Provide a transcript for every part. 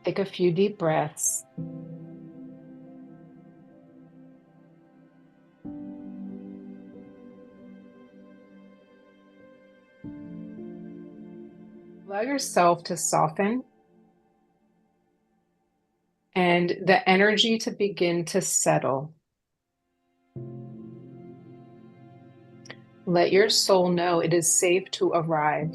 Take a few deep breaths. Allow yourself to soften and the energy to begin to settle. Let your soul know it is safe to arrive.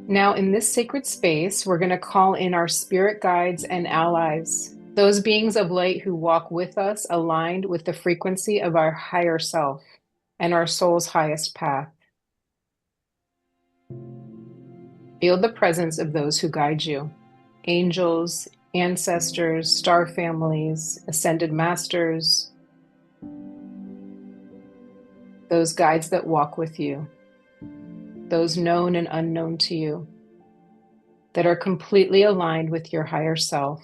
Now, in this sacred space, we're going to call in our spirit guides and allies, those beings of light who walk with us, aligned with the frequency of our higher self and our soul's highest path. Feel the presence of those who guide you, angels, ancestors, star families, ascended masters, those guides that walk with you, those known and unknown to you, that are completely aligned with your higher self.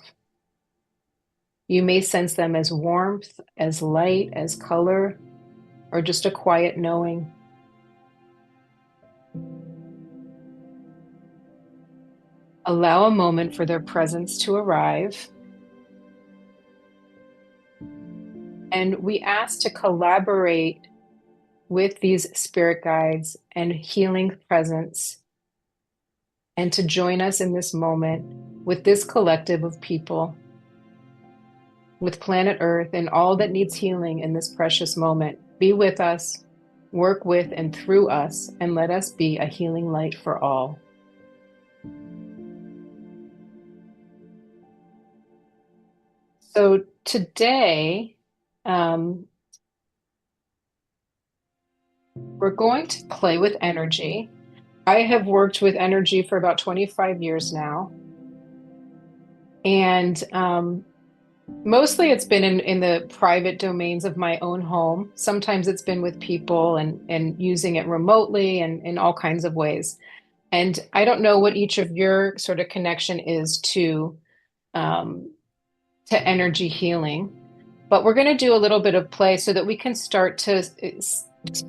You may sense them as warmth, as light, as color, or just a quiet knowing. Allow a moment for their presence to arrive. And we ask to collaborate with these spirit guides and healing presence, and to join us in this moment with this collective of people, with planet Earth and all that needs healing in this precious moment. Be with us, work with and through us, and let us be a healing light for all. So today, we're going to play with energy. I have worked with energy for about 25 years now. And mostly it's been in the private domains of my own home. Sometimes it's been with people and using it remotely and in all kinds of ways. And I don't know what each of your sort of connection is to energy healing, but we're going to do a little bit of play so that we can start to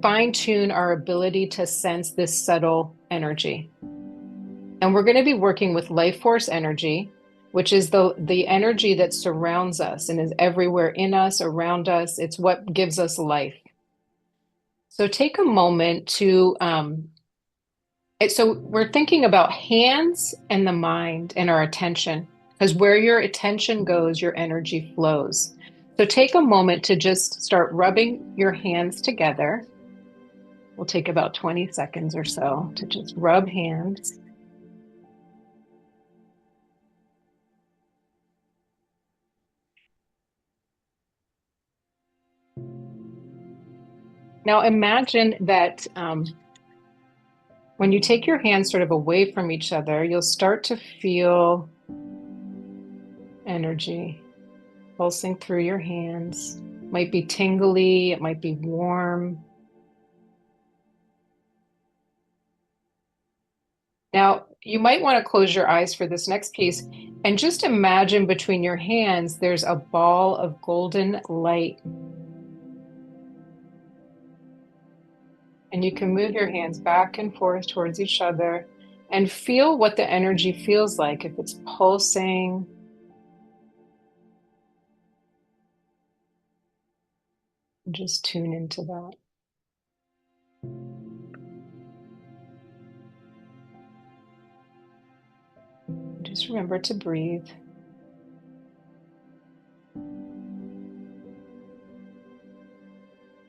fine tune our ability to sense this subtle energy. And we're going to be working with life force energy, which is the energy that surrounds us and is everywhere in us, around us. It's what gives us life. So take a moment to, so we're thinking about hands and the mind and our attention, because where your attention goes, your energy flows. So take a moment to just start rubbing your hands together. We'll take about 20 seconds or so to just rub hands. Now imagine that when you take your hands sort of away from each other, you'll start to feel energy pulsing through your hands. It might be tingly, it might be warm. Now, you might want to close your eyes for this next piece and just imagine between your hands, there's a ball of golden light. And you can move your hands back and forth towards each other and feel what the energy feels like, if it's pulsing. Just tune into that. Just remember to breathe.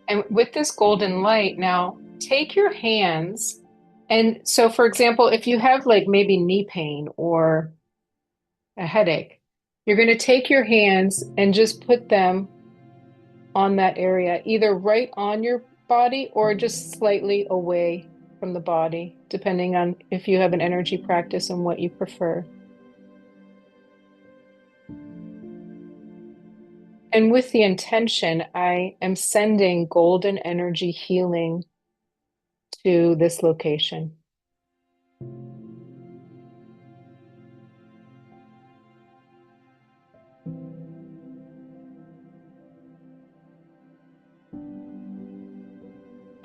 And with this golden light, now take your hands. And so, for example, if you have like maybe knee pain or a headache, you're going to take your hands and just put them on that area, either right on your body or just slightly away from the body, depending on if you have an energy practice and what you prefer. And with the intention, I am sending golden energy healing to this location.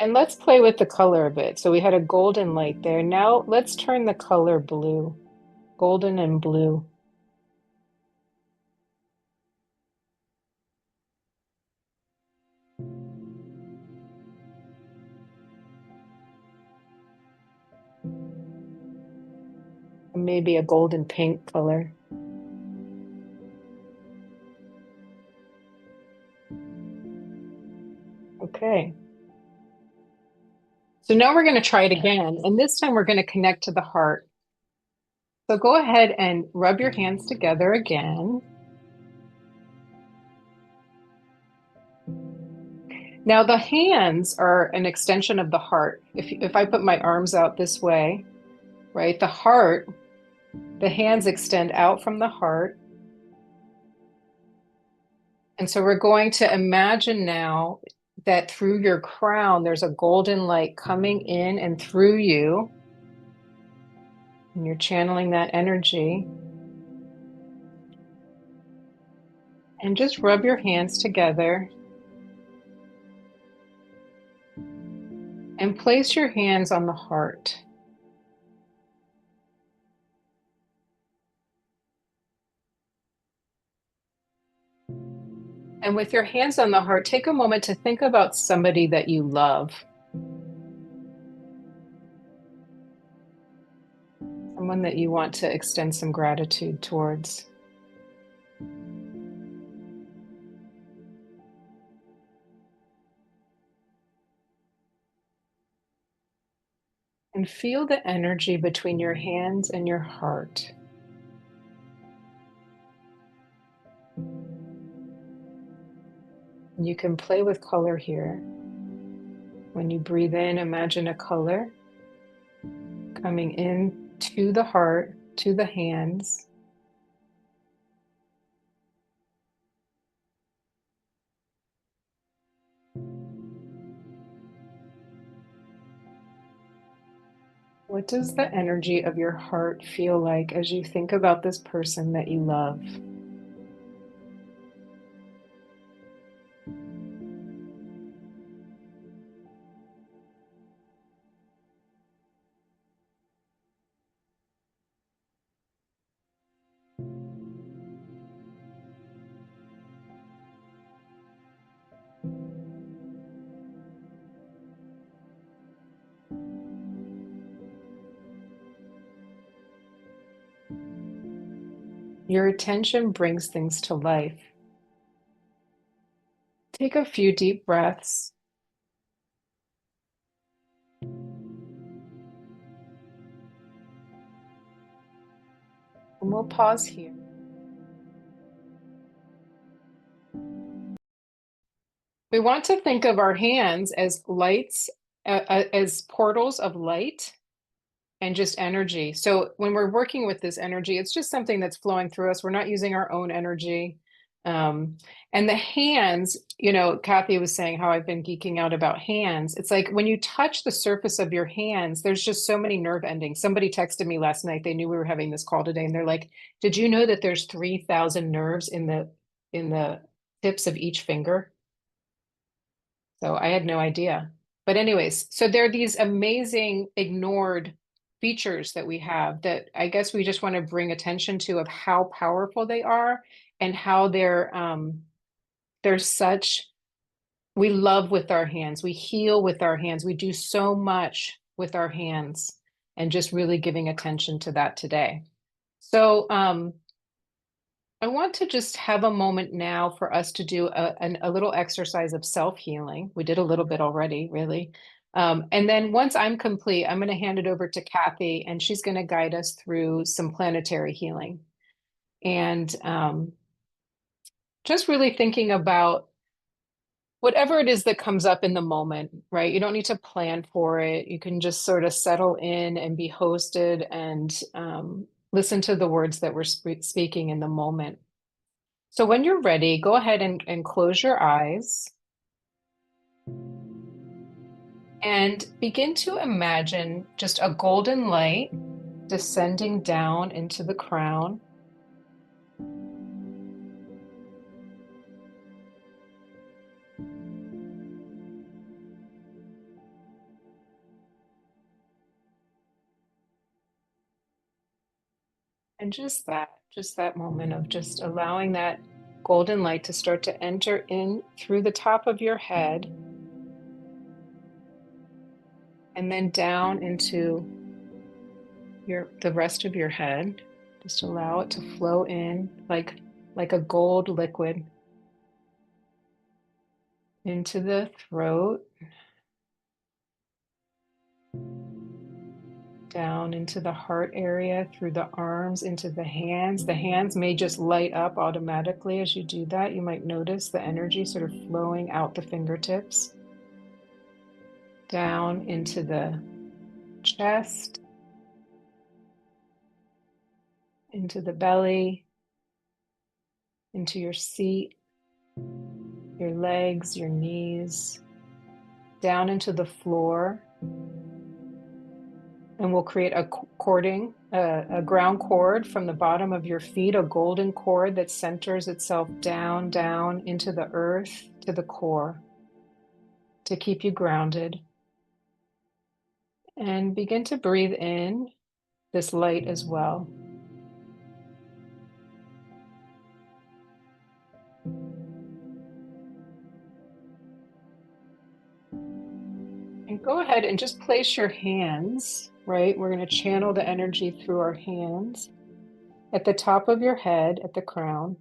And let's play with the color of it. So we had a golden light there. Now let's turn the color blue, golden and blue. Maybe a golden pink color. Okay. So now we're going to try it again. And this time we're going to connect to the heart. So go ahead and rub your hands together again. Now the hands are an extension of the heart. If I put my arms out this way, right, the heart, the hands extend out from the heart. And so we're going to imagine now that through your crown, there's a golden light coming in and through you. And you're channeling that energy. And just rub your hands together. And place your hands on the heart. And with your hands on the heart, take a moment to think about somebody that you love. Someone that you want to extend some gratitude towards. And feel the energy between your hands and your heart. You can play with color here. When you breathe in, imagine a color coming in to the heart, to the hands. What does the energy of your heart feel like as you think about this person that you love? Your attention brings things to life. Take a few deep breaths. And we'll pause here. We want to think of our hands as lights, as portals of light and just energy. So when we're working with this energy, it's just something that's flowing through us. We're not using our own energy. Um, and the hands, you know, Kathy was saying how I've been geeking out about hands. It's like when you touch the surface of your hands, there's just so many nerve endings. Somebody texted me last night. They knew we were having this call today, and they're like, "Did you know that there's 3,000 nerves in the tips of each finger?" So I had no idea. But anyways, so there are these amazing ignored features that we have that I guess we just want to bring attention to of how powerful they are and how they're such we love with our hands, we heal with our hands, we do so much with our hands and just really giving attention to that today. So I want to just have a moment now for us to do a little exercise of self-healing. We did a little bit already, really. And then once I'm complete, I'm going to hand it over to Kathy, and she's going to guide us through some planetary healing. And just really thinking about whatever it is that comes up in the moment, right? You don't need to plan for it. You can just sort of settle in and be hosted and listen to the words that we're speaking in the moment. So when you're ready, go ahead and close your eyes and begin to imagine just a golden light descending down into the crown. And just that moment of just allowing that golden light to start to enter in through the top of your head and then down into the rest of your head. Just allow it to flow in like a gold liquid into the throat, down into the heart area, through the arms, into the hands. The hands may just light up automatically as you do that. You might notice the energy sort of flowing out the fingertips, down into the chest, into the belly, into your seat, your legs, your knees, down into the floor. And we'll create a a ground cord from the bottom of your feet, a golden cord that centers itself down, down into the earth to the core to keep you grounded. And begin to breathe in this light as well. And go ahead and just place your hands, right? We're going to channel the energy through our hands at the top of your head, at the crown.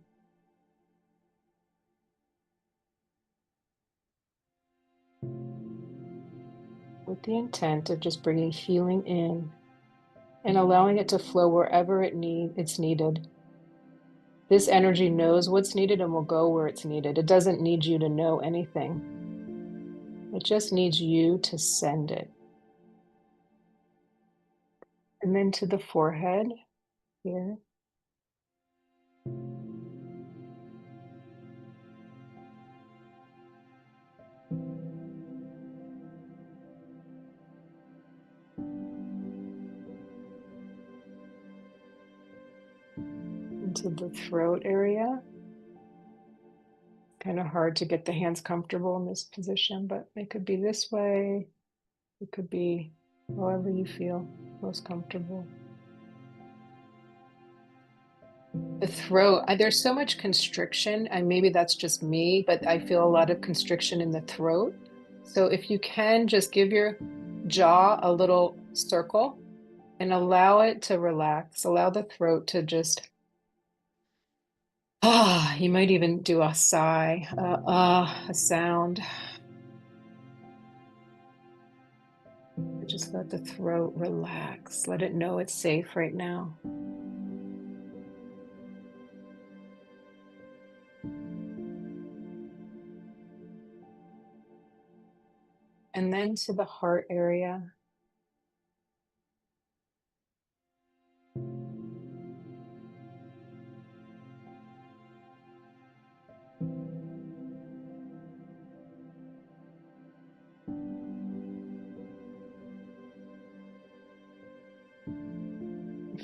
With the intent of just bringing healing in and allowing it to flow wherever it's needed. This energy knows what's needed and will go where it's needed. It doesn't need you to know anything. It just needs you to send it. And then to the forehead here. Into the throat area. Kind of hard to get the hands comfortable in this position, but it could be this way. It could be however you feel most comfortable. The throat, there's so much constriction, and maybe that's just me, but I feel a lot of constriction in the throat. So if you can just give your jaw a little circle and allow it to relax, allow the throat to just, you might even do a sigh, a sound. Just let the throat relax. Let it know it's safe right now. And then to the heart area.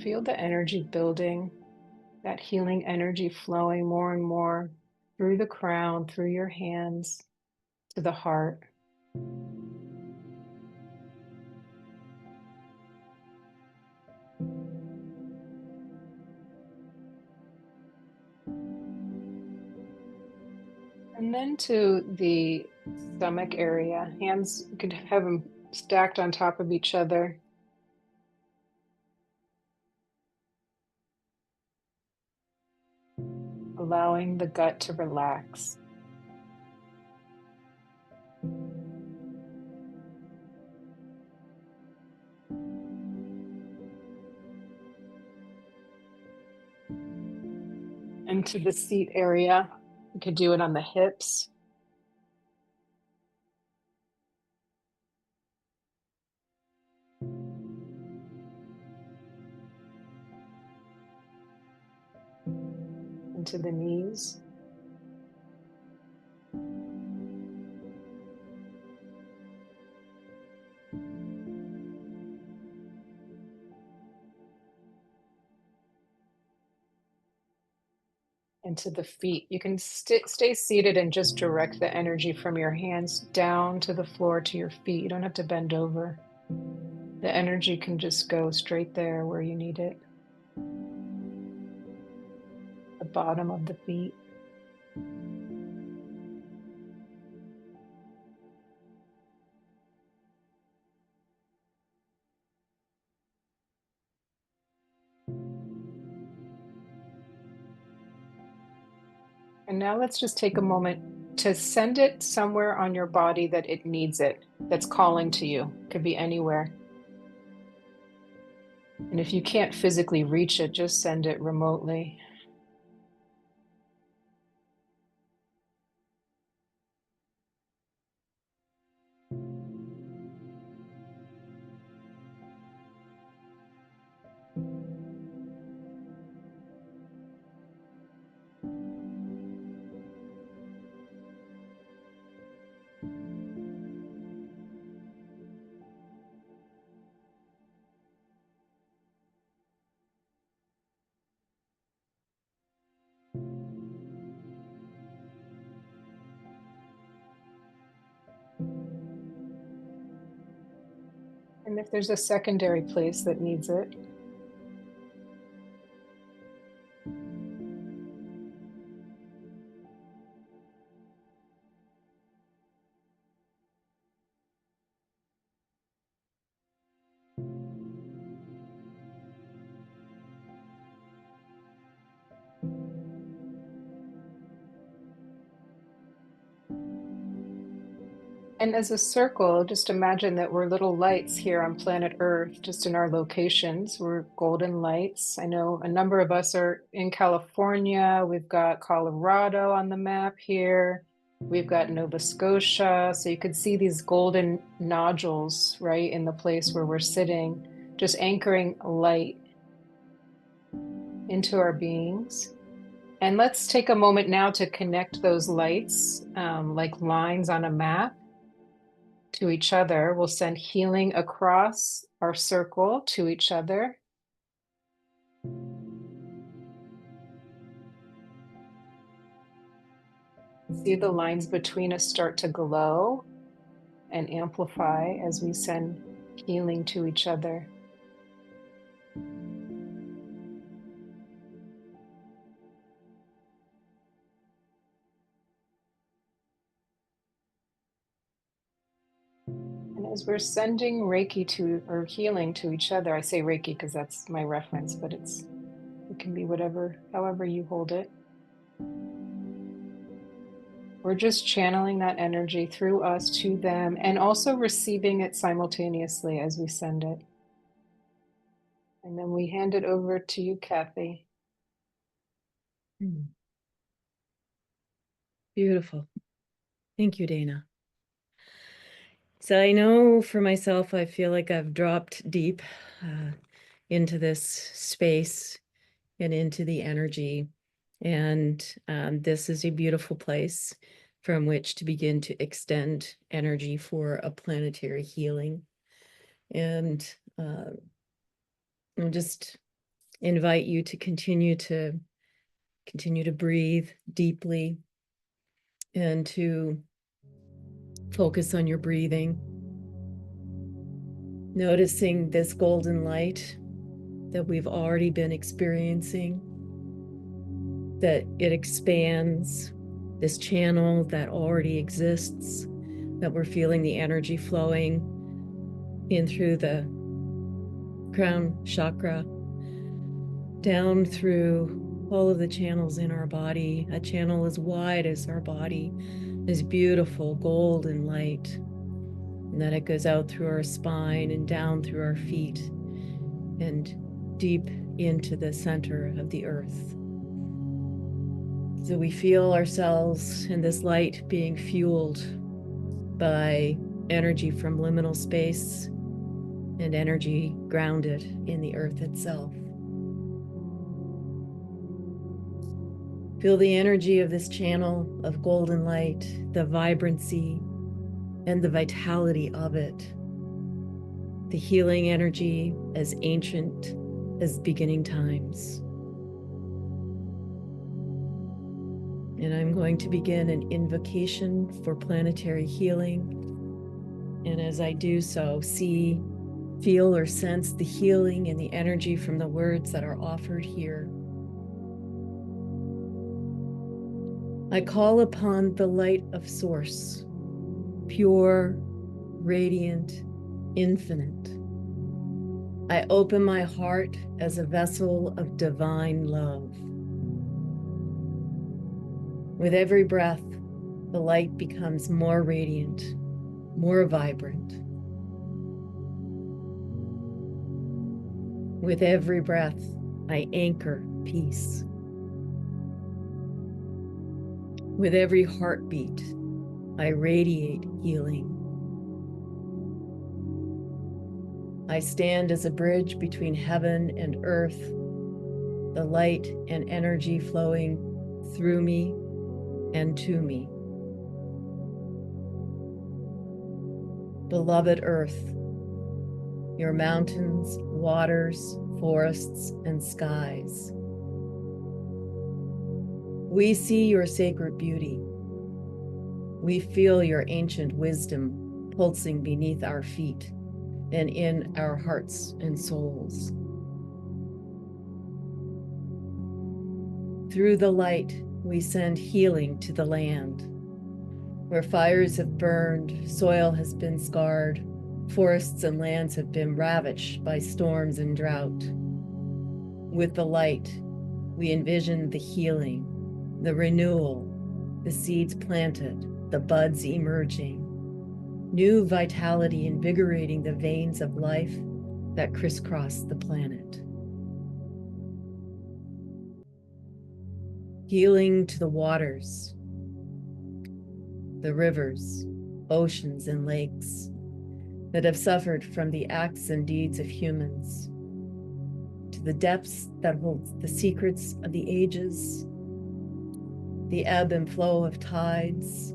Feel the energy building, that healing energy flowing more and more through the crown, through your hands, to the heart. And then to the stomach area. Hands, you could have them stacked on top of each other. Allowing the gut to relax. And to the seat area, you could do it on the hips. Into the knees. Into the feet. You can stay seated and just direct the energy from your hands down to the floor to your feet. You don't have to bend over. The energy can just go straight there where you need it. bottom of the feet. And now let's just take a moment to send it somewhere on your body that it needs it, that's calling to you. Could be anywhere. And if you can't physically reach it, just send it remotely. And if there's a secondary place that needs it, and as a circle, just imagine that we're little lights here on planet Earth, just in our locations. We're golden lights. I know a number of us are in California. We've got Colorado on the map here. We've got Nova Scotia. So you could see these golden nodules right in the place where we're sitting, just anchoring light into our beings. And let's take a moment now to connect those lights, like lines on a map, to each other. We'll send healing across our circle to each other. See the lines between us start to glow and amplify as we send healing to each other. And as we're sending Reiki to, or healing to each other, I say Reiki because that's my reference, but it can be whatever, however you hold it. We're just channeling that energy through us to them and also receiving it simultaneously as we send it. And then we hand it over to you, Kathy. Beautiful. Thank you, Dana. So I know for myself, I feel like I've dropped deep into this space and into the energy. And this is a beautiful place from which to begin to extend energy for a planetary healing. And I'll just invite you to continue to breathe deeply and to focus on your breathing, noticing this golden light that we've already been experiencing, that it expands this channel that already exists, that we're feeling the energy flowing in through the crown chakra, down through all of the channels in our body, a channel as wide as our body, this beautiful golden light. And then it goes out through our spine and down through our feet and deep into the center of the earth. So we feel ourselves in this light being fueled by energy from liminal space and energy grounded in the earth itself. Feel the energy of this channel of golden light, the vibrancy and the vitality of it. The healing energy as ancient as beginning times. And I'm going to begin an invocation for planetary healing. And as I do so, see, feel, or sense the healing and the energy from the words that are offered here. I call upon the light of Source, pure, radiant, infinite. I open my heart as a vessel of divine love. With every breath, the light becomes more radiant, more vibrant. With every breath, I anchor peace. With every heartbeat, I radiate healing. I stand as a bridge between heaven and earth, the light and energy flowing through me and to me. Beloved Earth, your mountains, waters, forests, and skies. We see your sacred beauty. We feel your ancient wisdom pulsing beneath our feet and in our hearts and souls. Through the light, we send healing to the land. Where fires have burned, soil has been scarred, forests and lands have been ravaged by storms and drought. With the light, we envision the healing, the renewal, the seeds planted, the buds emerging, new vitality invigorating the veins of life that crisscross the planet. Healing to the waters, the rivers, oceans, and lakes that have suffered from the acts and deeds of humans, to the depths that hold the secrets of the ages, the ebb and flow of tides,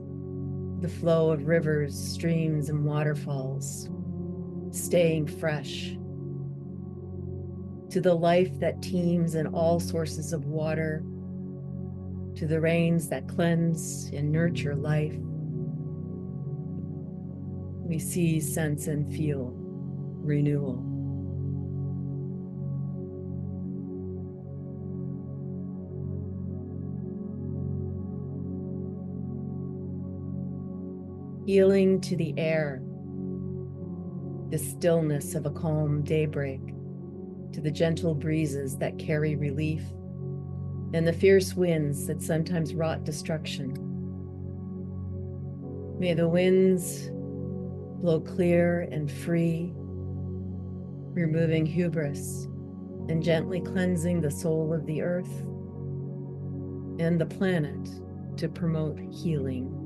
the flow of rivers, streams, and waterfalls, staying fresh, to the life that teems in all sources of water, to the rains that cleanse and nurture life. We see, sense, and feel renewal. Healing to the air, the stillness of a calm daybreak, to the gentle breezes that carry relief, and the fierce winds that sometimes wrought destruction. May the winds blow clear and free, removing hubris and gently cleansing the soul of the earth and the planet to promote healing.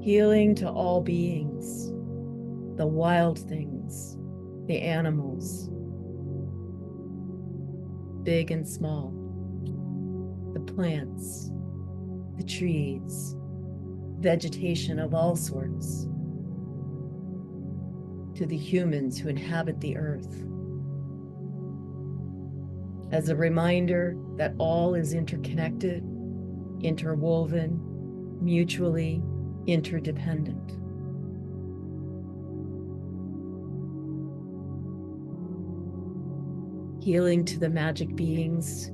Healing to all beings, the wild things, the animals, big and small, the plants, the trees, vegetation of all sorts, to the humans who inhabit the earth, as a reminder that all is interconnected, interwoven, mutually interdependent. Healing to the magic beings,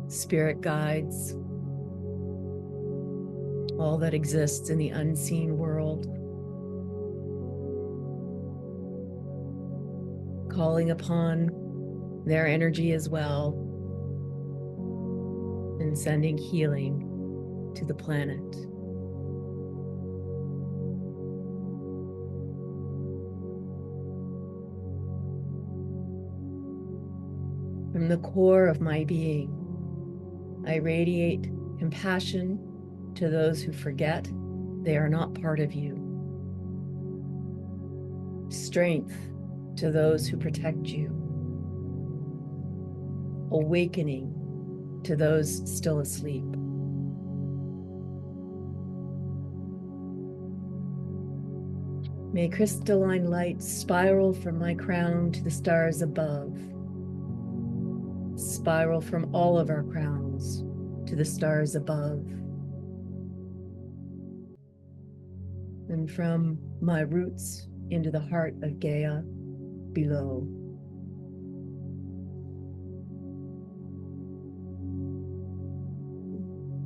spirit guides, all that exists in the unseen world, calling upon their energy as well and sending healing to the planet. From the core of my being, I radiate compassion to those who forget they are not part of you, strength to those who protect you, awakening to those still asleep. May crystalline light spiral from my crown to the stars above, spiral from all of our crowns to the stars above, and from my roots into the heart of Gaia below.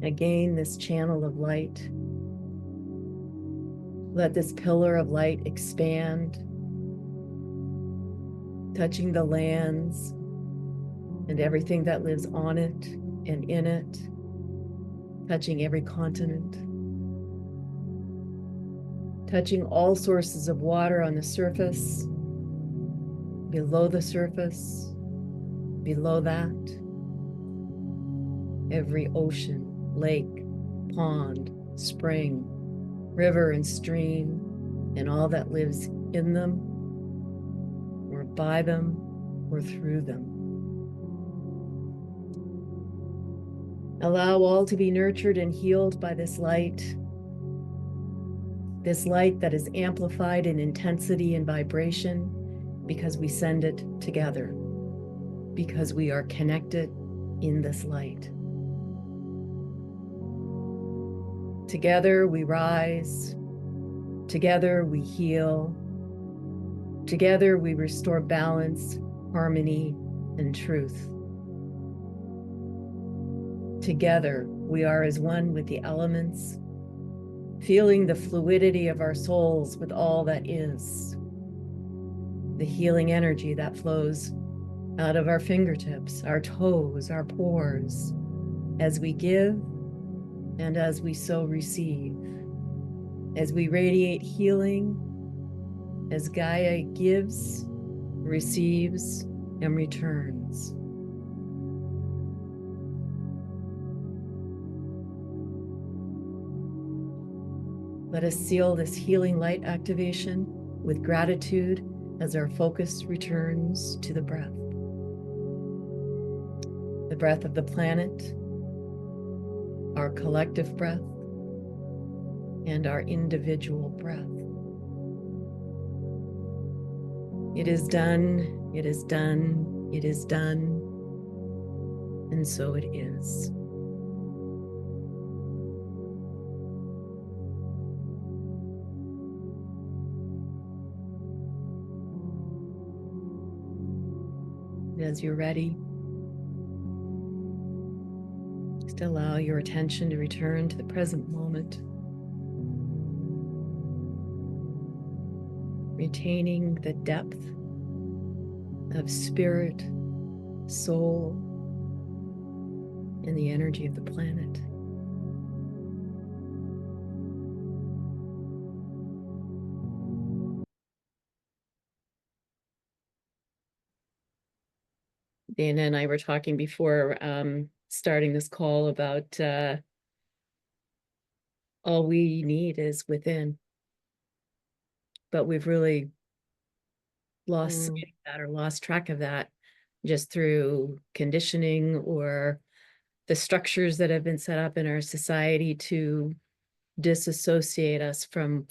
Again, this channel of light. Let this pillar of light expand, touching the lands and everything that lives on it and in it, touching every continent, touching all sources of water on the surface, below the surface, below that, every ocean, lake, pond, spring, river, and stream, and all that lives in them, or by them, or through them. Allow all to be nurtured and healed by this light that is amplified in intensity and vibration because we send it together, because we are connected in this light. Together we rise, together we heal, together we restore balance, harmony, and truth. Together we are as one with the elements, feeling the fluidity of our souls with all that is, the healing energy that flows out of our fingertips, our toes, our pores, as we give and as we so receive, as we radiate healing, as Gaia gives, receives, and returns. Let us seal this healing light activation with gratitude as our focus returns to the breath of the planet, our collective breath, and our individual breath. It is done, it is done, it is done, and so it is. As you're ready, just allow your attention to return to the present moment, retaining the depth of spirit, soul, and the energy of the planet. Dana and I were talking before starting this call about all we need is within, but we've really lost sight of that or lost track of that just through conditioning or the structures that have been set up in our society to disassociate us from,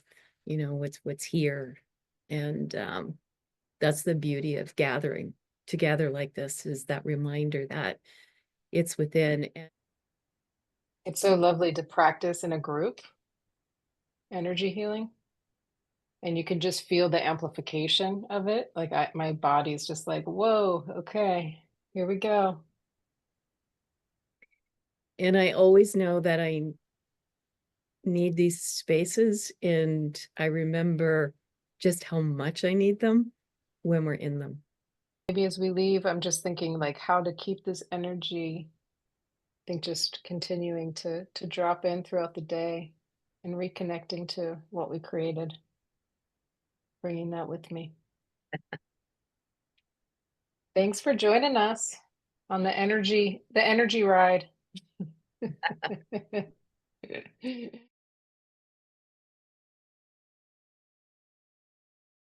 what's here. And that's the beauty of gathering together like this, is that reminder that it's within. It's so lovely to practice in a group energy healing, and you can just feel the amplification of it. Like my body's just like, whoa, okay, here we go. And I always know that I need these spaces, and I remember just how much I need them when we're in them. Maybe as we leave, I'm just thinking like how to keep this energy. I think just continuing to drop in throughout the day and reconnecting to what we created, bringing that with me. Thanks for joining us on the energy ride.